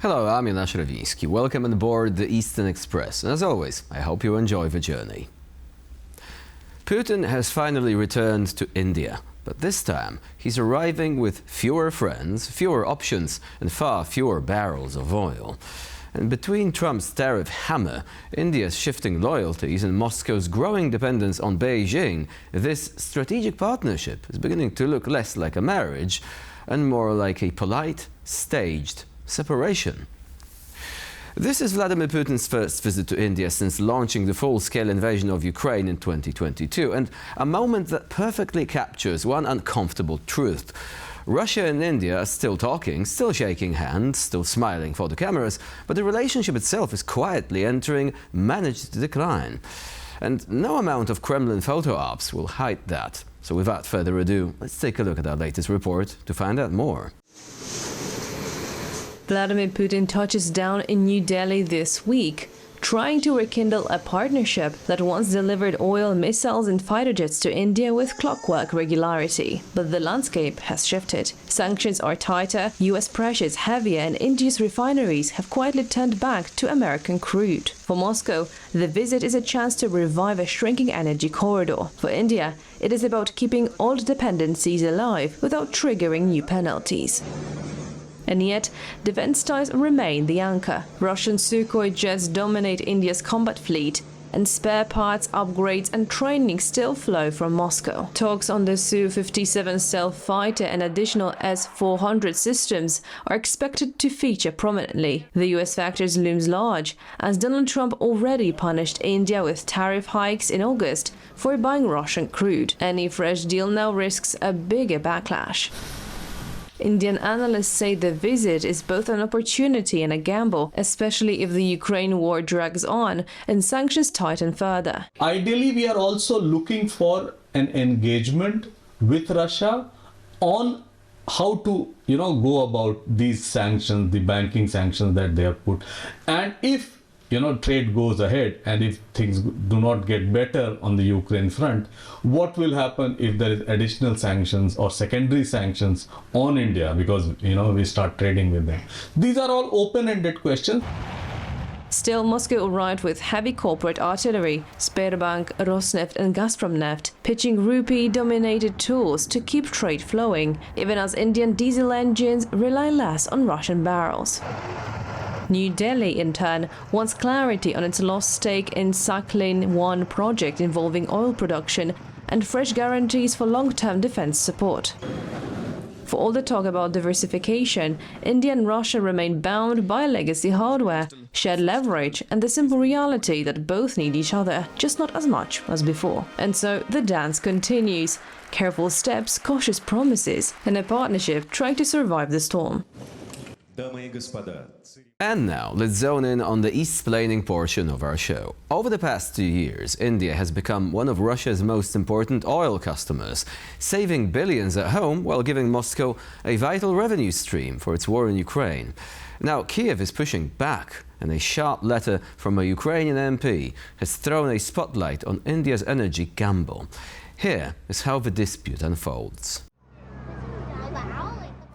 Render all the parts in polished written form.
Hello, I'm Jan Szrewiński. Welcome on board the Eastern Express. And as always, I hope you enjoy the journey. Putin has finally returned to India, but this time he's arriving with fewer friends, fewer options, and far fewer barrels of oil. And between Trump's tariff hammer, India's shifting loyalties, and Moscow's growing dependence on Beijing, this strategic partnership is beginning to look less like a marriage and more like a polite, staged separation. This is Vladimir Putin's first visit to India since launching the full-scale invasion of Ukraine in 2022, and a moment that perfectly captures one uncomfortable truth. Russia and India are still talking, still shaking hands, still smiling for the cameras, but the relationship itself is quietly entering managed decline. And no amount of Kremlin photo ops will hide that. So without further ado, let's take a look at our latest report to find out more. Vladimir Putin touches down in New Delhi this week, trying to rekindle a partnership that once delivered oil, missiles and fighter jets to India with clockwork regularity. But the landscape has shifted. Sanctions are tighter, US pressure is heavier, and India's refineries have quietly turned back to American crude. For Moscow, the visit is a chance to revive a shrinking energy corridor. For India, it is about keeping old dependencies alive without triggering new penalties. And yet, defense ties remain the anchor. Russian Sukhoi jets dominate India's combat fleet, and spare parts, upgrades and training still flow from Moscow. Talks on the Su-57 stealth fighter and additional S-400 systems are expected to feature prominently. The US factors looms large, as Donald Trump already punished India with tariff hikes in August for buying Russian crude. Any fresh deal now risks a bigger backlash. Indian analysts say the visit is both an opportunity and a gamble, especially if the Ukraine war drags on and sanctions tighten further. Ideally, we are also looking for an engagement with Russia on how to, go about these sanctions, the banking sanctions that they have put. And if trade goes ahead and if things do not get better on the Ukraine front, what will happen if there is additional sanctions or secondary sanctions on India because, we start trading with them? These are all open-ended questions. Still, Moscow arrived with heavy corporate artillery, Sberbank, Rosneft and Gazpromneft, pitching rupee-dominated tools to keep trade flowing, even as Indian diesel engines rely less on Russian barrels. New Delhi, in turn, wants clarity on its lost stake in Sakhalin-1 project involving oil production and fresh guarantees for long-term defense support. For all the talk about diversification, India and Russia remain bound by legacy hardware, shared leverage, and the simple reality that both need each other, just not as much as before. And so the dance continues. Careful steps, cautious promises, and a partnership trying to survive the storm. And now, let's zone in on the east-splaining portion of our show. Over the past 2 years, India has become one of Russia's most important oil customers, saving billions at home while giving Moscow a vital revenue stream for its war in Ukraine. Now, Kiev is pushing back, and a sharp letter from a Ukrainian MP has thrown a spotlight on India's energy gamble. Here is how the dispute unfolds.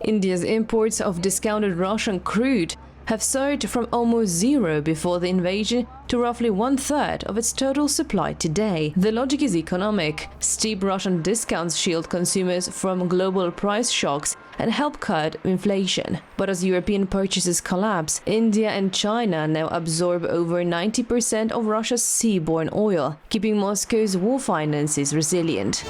India's imports of discounted Russian crude have surged from almost zero before the invasion to roughly one-third of its total supply today. The logic is economic. Steep Russian discounts shield consumers from global price shocks and help curb inflation. But as European purchases collapse, India and China now absorb over 90% of Russia's seaborne oil, keeping Moscow's war finances resilient.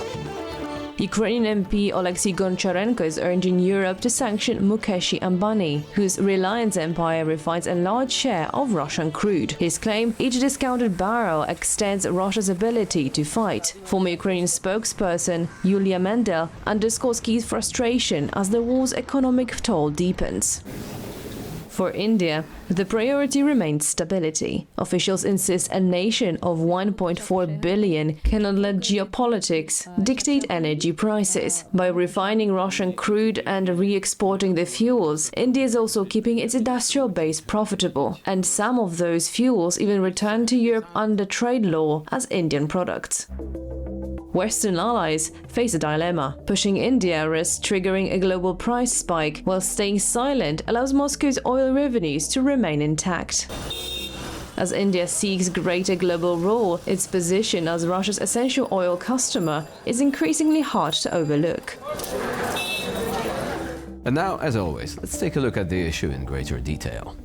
Ukrainian MP Oleksiy Goncharenko is urging Europe to sanction Mukesh Ambani, whose Reliance empire refines a large share of Russian crude. His claim, each discounted barrel extends Russia's ability to fight. Former Ukrainian spokesperson Yulia Mendel underscores Kyiv's frustration as the war's economic toll deepens. For India, the priority remains stability. Officials insist a nation of 1.4 billion cannot let geopolitics dictate energy prices. By refining Russian crude and re-exporting the fuels, India is also keeping its industrial base profitable, and some of those fuels even return to Europe under trade law as Indian products. Western allies face a dilemma. Pushing India risks triggering a global price spike, while staying silent allows Moscow's oil revenues to remain intact. As India seeks greater global role, its position as Russia's essential oil customer is increasingly hard to overlook. And now, as always, let's take a look at the issue in greater detail.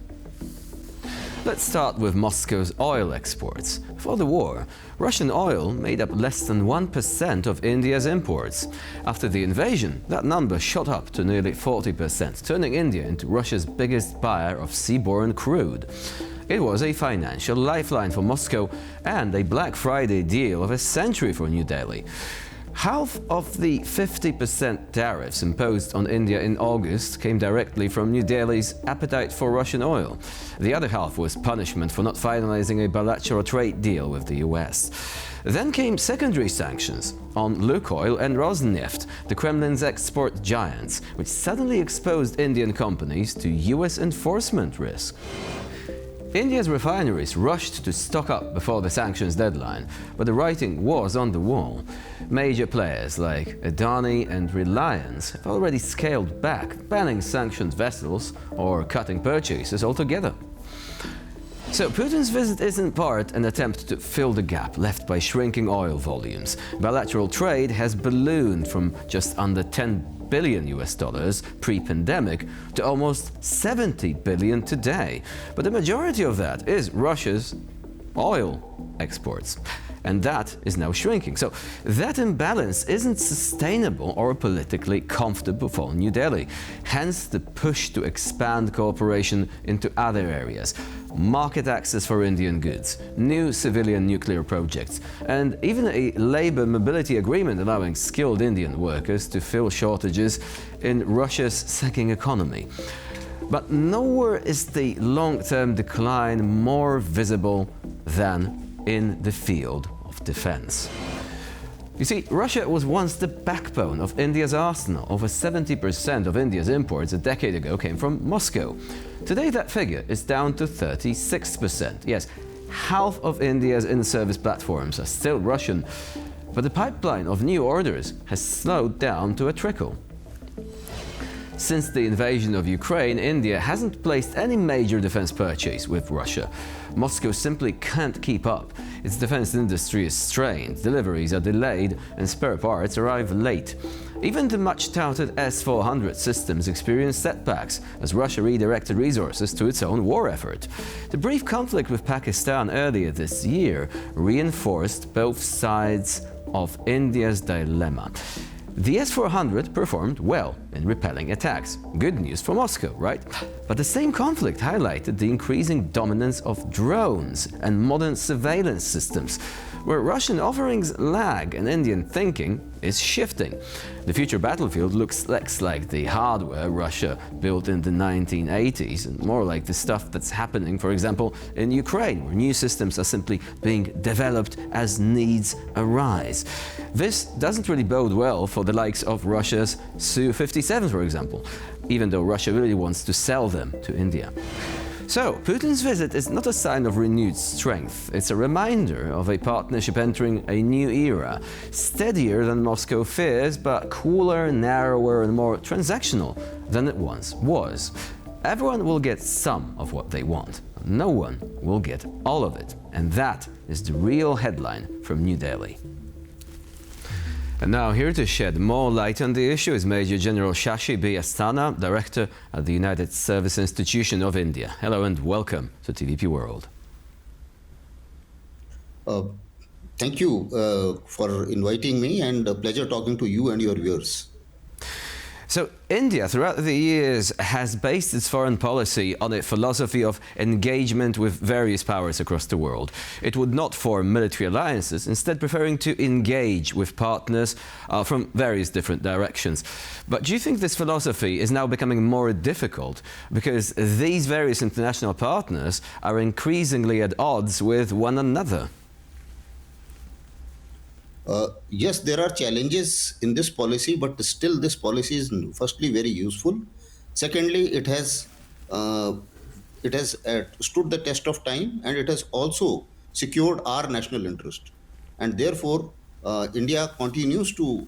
Let's start with Moscow's oil exports. Before the war, Russian oil made up less than 1% of India's imports. After the invasion, that number shot up to nearly 40%, turning India into Russia's biggest buyer of seaborne crude. It was a financial lifeline for Moscow and a Black Friday deal of a century for New Delhi. Half of the 50% tariffs imposed on India in August came directly from New Delhi's appetite for Russian oil. The other half was punishment for not finalizing a bilateral trade deal with the US. Then came secondary sanctions on Lukoil and Rosneft, the Kremlin's export giants, which suddenly exposed Indian companies to US enforcement risk. India's refineries rushed to stock up before the sanctions deadline, but the writing was on the wall. Major players like Adani and Reliance have already scaled back, banning sanctioned vessels or cutting purchases altogether. So Putin's visit is in part an attempt to fill the gap left by shrinking oil volumes. Bilateral trade has ballooned from just under $10 billion pre-pandemic to almost 70 billion today. But the majority of that is Russia's oil exports. And that is now shrinking. So that imbalance isn't sustainable or politically comfortable for New Delhi. Hence the push to expand cooperation into other areas. Market access for Indian goods, new civilian nuclear projects, and even a labor mobility agreement allowing skilled Indian workers to fill shortages in Russia's sagging economy. But nowhere is the long-term decline more visible than in the field of defense. You see, Russia was once the backbone of India's arsenal. Over 70% of India's imports a decade ago came from Moscow. Today that figure is down to 36%. Yes, half of India's in-service platforms are still Russian, but the pipeline of new orders has slowed down to a trickle. Since the invasion of Ukraine, India hasn't placed any major defense purchase with Russia. Moscow simply can't keep up. Its defense industry is strained, deliveries are delayed, and spare parts arrive late. Even the much-touted S-400 systems experience setbacks as Russia redirected resources to its own war effort. The brief conflict with Pakistan earlier this year reinforced both sides of India's dilemma. The S-400 performed well in repelling attacks. Good news for Moscow, right? But the same conflict highlighted the increasing dominance of drones and modern surveillance systems. Where Russian offerings lag and Indian thinking is shifting. The future battlefield looks less like the hardware Russia built in the 1980s and more like the stuff that's happening, for example, in Ukraine, where new systems are simply being developed as needs arise. This doesn't really bode well for the likes of Russia's Su-57, for example, even though Russia really wants to sell them to India. So, Putin's visit is not a sign of renewed strength. It's a reminder of a partnership entering a new era, steadier than Moscow fears, but cooler, narrower, and more transactional than it once was. Everyone will get some of what they want. No one will get all of it. And that is the real headline from New Delhi. And now here to shed more light on the issue is Major General Shashi B. Asthana, Director at the United Service Institution of India. Hello and welcome to TVP World. Thank you for inviting me, and a pleasure talking to you and your viewers. So India, throughout the years, has based its foreign policy on a philosophy of engagement with various powers across the world. It would not form military alliances, instead preferring to engage with partners from various different directions. But do you think this philosophy is now becoming more difficult because these various international partners are increasingly at odds with one another? Yes, there are challenges in this policy, but still this policy is firstly very useful. Secondly, it has stood the test of time, and it has also secured our national interest. And therefore, India continues to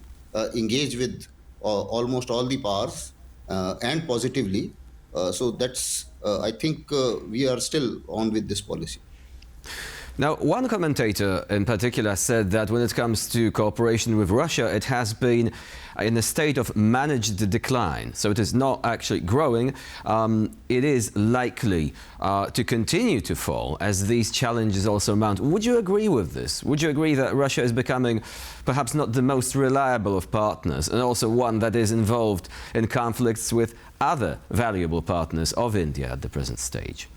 engage with almost all the powers and positively. So that's, I think we are still on with this policy. Now, one commentator in particular said that when it comes to cooperation with Russia, it has been in a state of managed decline. So it is not actually growing. It is likely to continue to fall as these challenges also mount. Would you agree with this? Would you agree that Russia is becoming perhaps not the most reliable of partners, and also one that is involved in conflicts with other valuable partners of India at the present stage?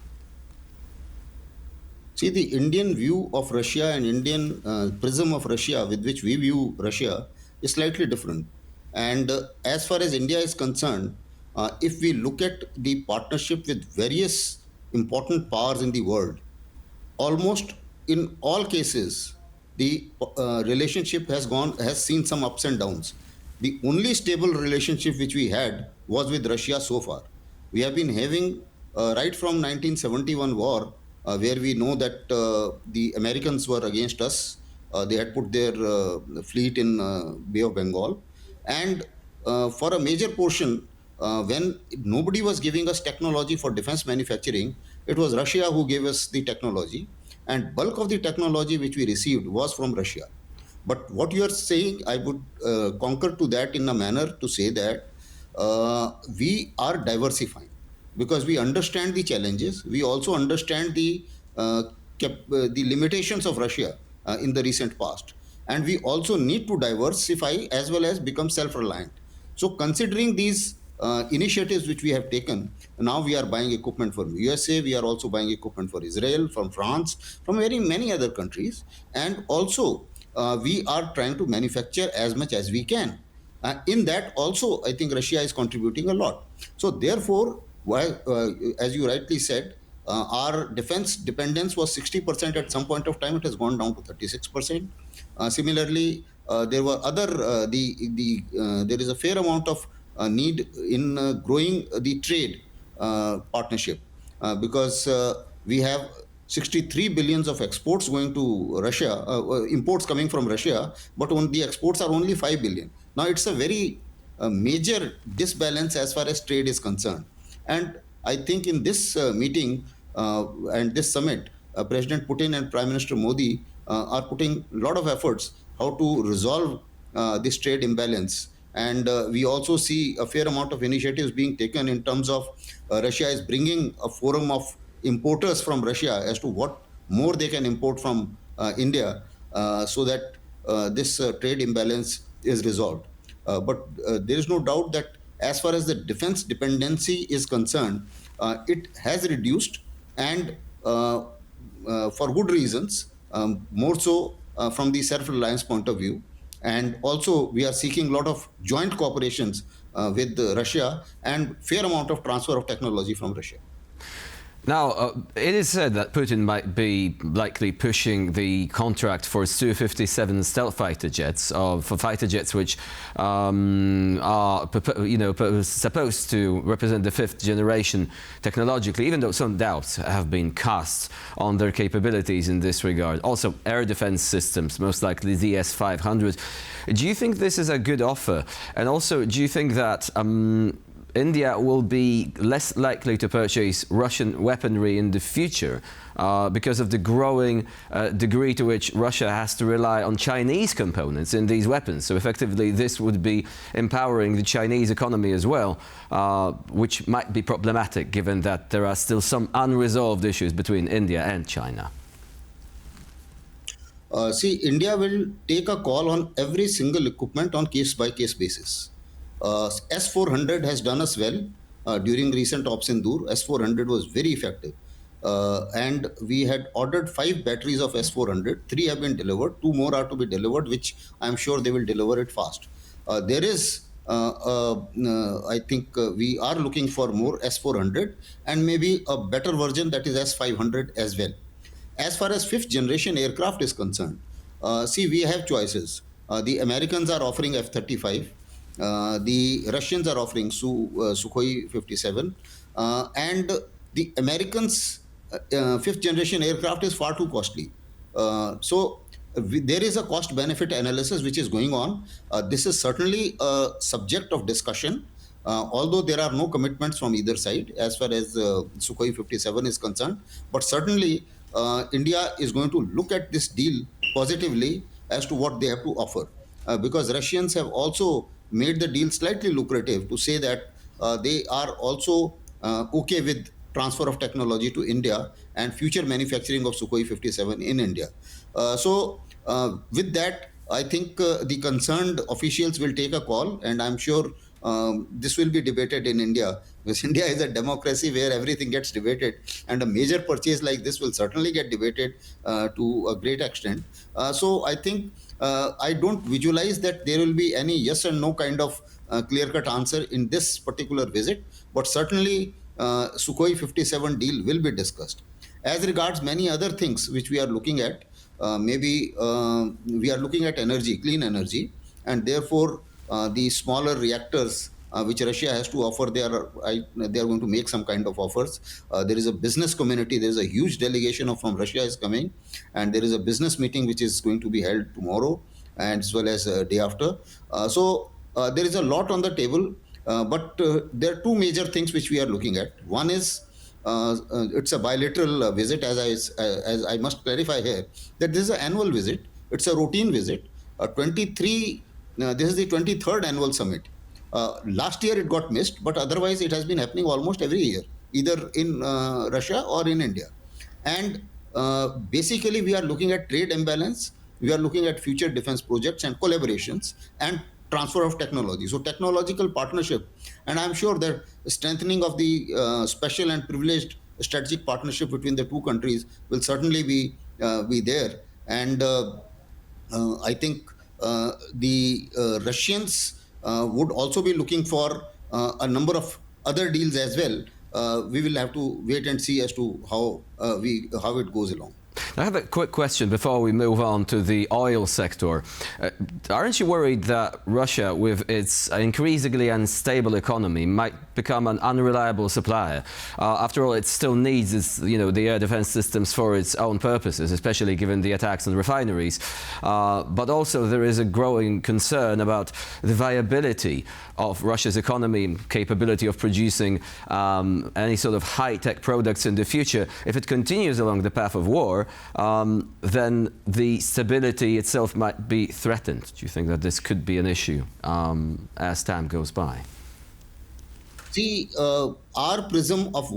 See, the Indian view of Russia and Indian prism of Russia with which we view Russia is slightly different. And as far as India is concerned, if we look at the partnership with various important powers in the world, almost in all cases, the relationship has seen some ups and downs. The only stable relationship which we had was with Russia so far. We have been having right from 1971 war, where we know that the Americans were against us. They had put their fleet in Bay of Bengal, and for a major portion, when nobody was giving us technology for defense manufacturing, it was Russia who gave us the technology, and bulk of the technology which we received was from Russia. But what you are saying, I would concur to that in a manner to say that we are diversifying because we understand the challenges. We also understand the limitations of Russia in the recent past, and we also need to diversify as well as become self-reliant. So, considering these initiatives which we have taken, now we are buying equipment from USA. We are also buying equipment for Israel, from France, from very many other countries, and also we are trying to manufacture as much as we can. In that also, I think Russia is contributing a lot. So therefore, while, as you rightly said, our defense dependence was 60% at some point of time. It has gone down to 36%. Similarly, there were other there is a fair amount of need in growing the trade partnership because we have 63 billions of exports going to Russia, imports coming from Russia, but on the exports are only 5 billion. Now it's a very major disbalance as far as trade is concerned. And I think in this meeting and this summit, President Putin and Prime Minister Modi are putting a lot of efforts how to resolve this trade imbalance. And we also see a fair amount of initiatives being taken in terms of Russia is bringing a forum of importers from Russia as to what more they can import from India so that this trade imbalance is resolved. But there is no doubt that as far as the defense dependency is concerned, it has reduced and for good reasons, more so from the self-reliance point of view. And also, we are seeking a lot of joint cooperations with Russia and fair amount of transfer of technology from Russia. Now, it is said that Putin might be likely pushing the contract for Su-57 stealth fighter jets, for fighter jets which are, supposed to represent the fifth generation technologically, even though some doubts have been cast on their capabilities in this regard. Also, air defense systems, most likely the S-500. Do you think this is a good offer? And also, do you think that India will be less likely to purchase Russian weaponry in the future because of the growing degree to which Russia has to rely on Chinese components in these weapons? So effectively, this would be empowering the Chinese economy as well, which might be problematic given that there are still some unresolved issues between India and China. See, India will take a call on every single equipment on case-by-case basis. S-400 has done us well during recent Ops Sindoor. S-400 was very effective. And we had ordered 5 batteries of S-400. 3 have been delivered. 2 more are to be delivered, which I'm sure they will deliver it fast. There is, I think we are looking for more S-400 and maybe a better version that is S-500 as well. As far as 5th generation aircraft is concerned, see, we have choices. The Americans are offering F-35. The Russians are offering Sukhoi 57, and the Americans' 5th generation aircraft is far too costly. So there is a cost benefit analysis which is going on. This is certainly a subject of discussion, although there are no commitments from either side as far as Sukhoi 57 is concerned. But certainly, India is going to look at this deal positively as to what they have to offer. Because Russians have also made the deal slightly lucrative to say that they are also okay with transfer of technology to India and future manufacturing of Sukhoi 57 in India. With that, I think the concerned officials will take a call, and I'm sure this will be debated in India, because India is a democracy where everything gets debated, and a major purchase like this will certainly get debated to a great extent. I think I don't visualize that there will be any yes and no kind of clear-cut answer in this particular visit, but certainly Sukhoi 57 deal will be discussed. As regards many other things which we are looking at, maybe we are looking at energy, clean energy, and therefore the smaller reactors which Russia has to offer, they are going to make some kind of offers. There is a business community, there is a huge delegation from Russia is coming, and there is a business meeting which is going to be held tomorrow and as well as day after. There is a lot on the table, but there are two major things which we are looking at. One is it's a bilateral visit, as I must clarify here that this is an annual visit. It's a routine visit. 23. This is the 23rd annual summit. Last year it got missed, but otherwise it has been happening almost every year, either in Russia or in India. And basically, we are looking at trade imbalance. We are looking at future defense projects and collaborations and transfer of technology. So technological partnership, and I'm sure that strengthening of the special and privileged strategic partnership between the two countries will certainly be there. And I think the Russians would also be looking for a number of other deals as well. We will have to wait and see as to how it goes along. I have a quick question before we move on to the oil sector. Aren't you worried that Russia, with its increasingly unstable economy, might become an unreliable supplier? After all, it still needs the air defense systems for its own purposes, especially given the attacks on refineries. But also there is a growing concern about the viability of Russia's economy and capability of producing any sort of high-tech products in the future. If it continues along the path of war, then the stability itself might be threatened. Do you think that this could be an issue as time goes by? See, our prism of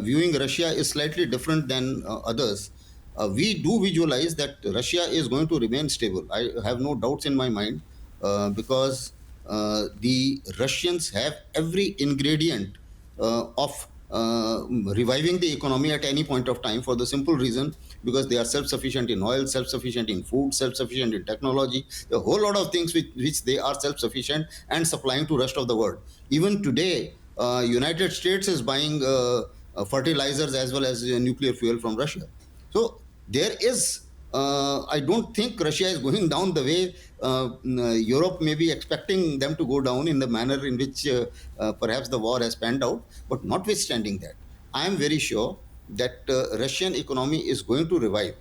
viewing Russia is slightly different than others. We do visualize that Russia is going to remain stable. I have no doubts in my mind because the Russians have every ingredient of reviving the economy at any point of time, for the simple reason because they are self-sufficient in oil, self-sufficient in food, self-sufficient in technology, a whole lot of things which they are self-sufficient and supplying to rest of the world. Even today, United States is buying fertilizers as well as nuclear fuel from Russia. So there is, I don't think Russia is going down the way Europe may be expecting them to go down, in the manner in which perhaps the war has panned out. But notwithstanding that, I am very sure that Russian economy is going to revive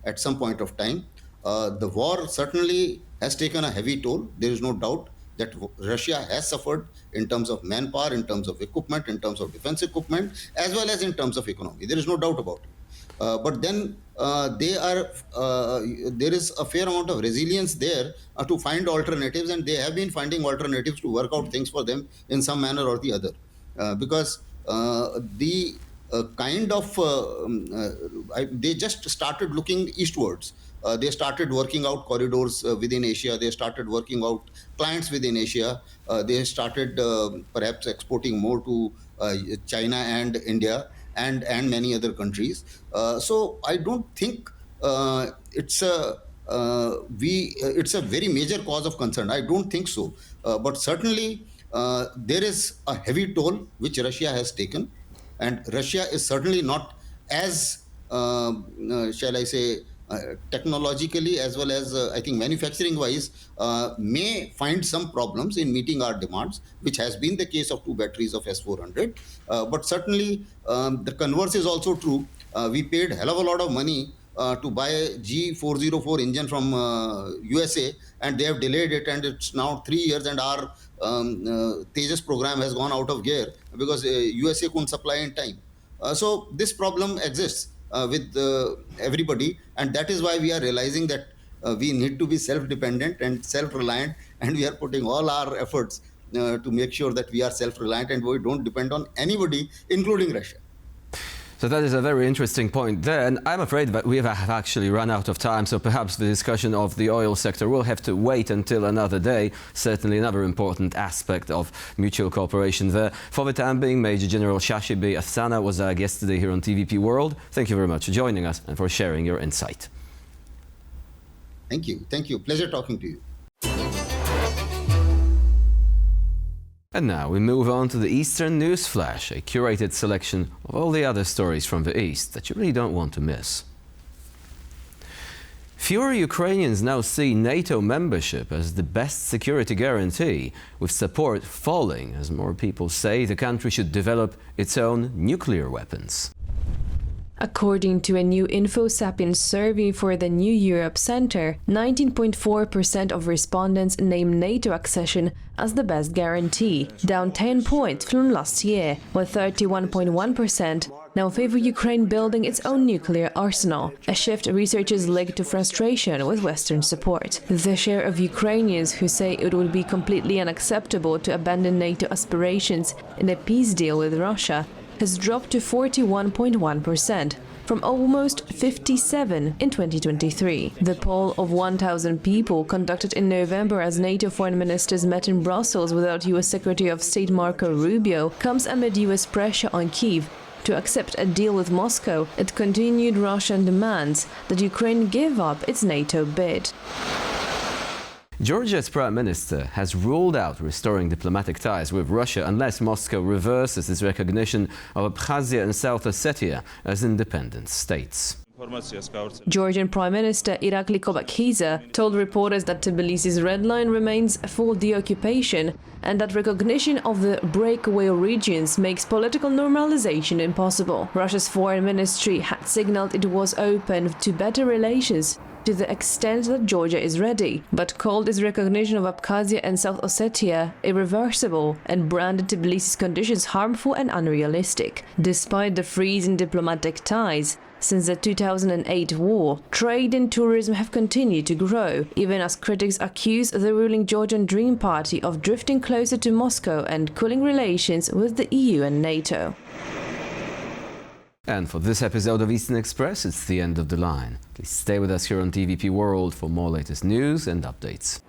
at some point of time. The war certainly has taken a heavy toll. There is no doubt that Russia has suffered in terms of manpower, in terms of equipment, in terms of defense equipment, as well as in terms of economy. There is no doubt about it. But then there is a fair amount of resilience there to find alternatives, and they have been finding alternatives to work out things for them in some manner or the other. Because the kind of they just started looking eastwards. They started working out corridors within Asia. They started working out clients within Asia. They started perhaps exporting more to China and India and many other countries. So I don't think it's a very major cause of concern. I don't think so. But certainly there is a heavy toll which Russia has taken, and Russia is certainly not as shall I say technologically as well as I think manufacturing wise may find some problems in meeting our demands, which has been the case of two batteries of S-400. But certainly the converse is also true. We paid hell of a lot of money to buy a G404 engine from USA, and they have delayed it, and it's now 3 years, and our Tejas program has gone out of gear because USA couldn't supply in time. So this problem exists with everybody, and that is why we are realizing that we need to be self-dependent and self-reliant, and we are putting all our efforts to make sure that we are self-reliant and we don't depend on anybody, including Russia. So that is a very interesting point there, and I'm afraid that we have actually run out of time, so perhaps the discussion of the oil sector will have to wait until another day. Certainly another important aspect of mutual cooperation there. For the time being, Major General Shashi B. Asthana was our guest today here on TVP World. Thank you very much for joining us and for sharing your insight. Thank you. Thank you. Pleasure talking to you. And now we move on to the Eastern News Flash, a curated selection of all the other stories from the East that you really don't want to miss. Fewer Ukrainians now see NATO membership as the best security guarantee, with support falling as more people say the country should develop its own nuclear weapons. According to a new InfoSapiens survey for the New Europe Center, 19.4% of respondents name NATO accession as the best guarantee, down 10 points from last year, while 31.1% now favor Ukraine building its own nuclear arsenal, a shift researchers link to frustration with Western support. The share of Ukrainians who say it would be completely unacceptable to abandon NATO aspirations in a peace deal with Russia has dropped to 41.1%, from almost 57 in 2023. The poll of 1,000 people conducted in November as NATO foreign ministers met in Brussels without US Secretary of State Marco Rubio comes amid US pressure on Kyiv to accept a deal with Moscow and continued Russian demands that Ukraine give up its NATO bid. Georgia's Prime Minister has ruled out restoring diplomatic ties with Russia unless Moscow reverses its recognition of Abkhazia and South Ossetia as independent states. Georgian Prime Minister Irakli Kobakhidze told reporters that Tbilisi's red line remains full deoccupation and that recognition of the breakaway regions makes political normalization impossible. Russia's foreign ministry had signaled it was open to better relations to the extent that Georgia is ready, but called its recognition of Abkhazia and South Ossetia irreversible and branded Tbilisi's conditions harmful and unrealistic. Despite the freeze in diplomatic ties, since the 2008 war, trade and tourism have continued to grow, even as critics accuse the ruling Georgian Dream Party of drifting closer to Moscow and cooling relations with the EU and NATO. And for this episode of Eastern Express, it's the end of the line. Please stay with us here on TVP World for more latest news and updates.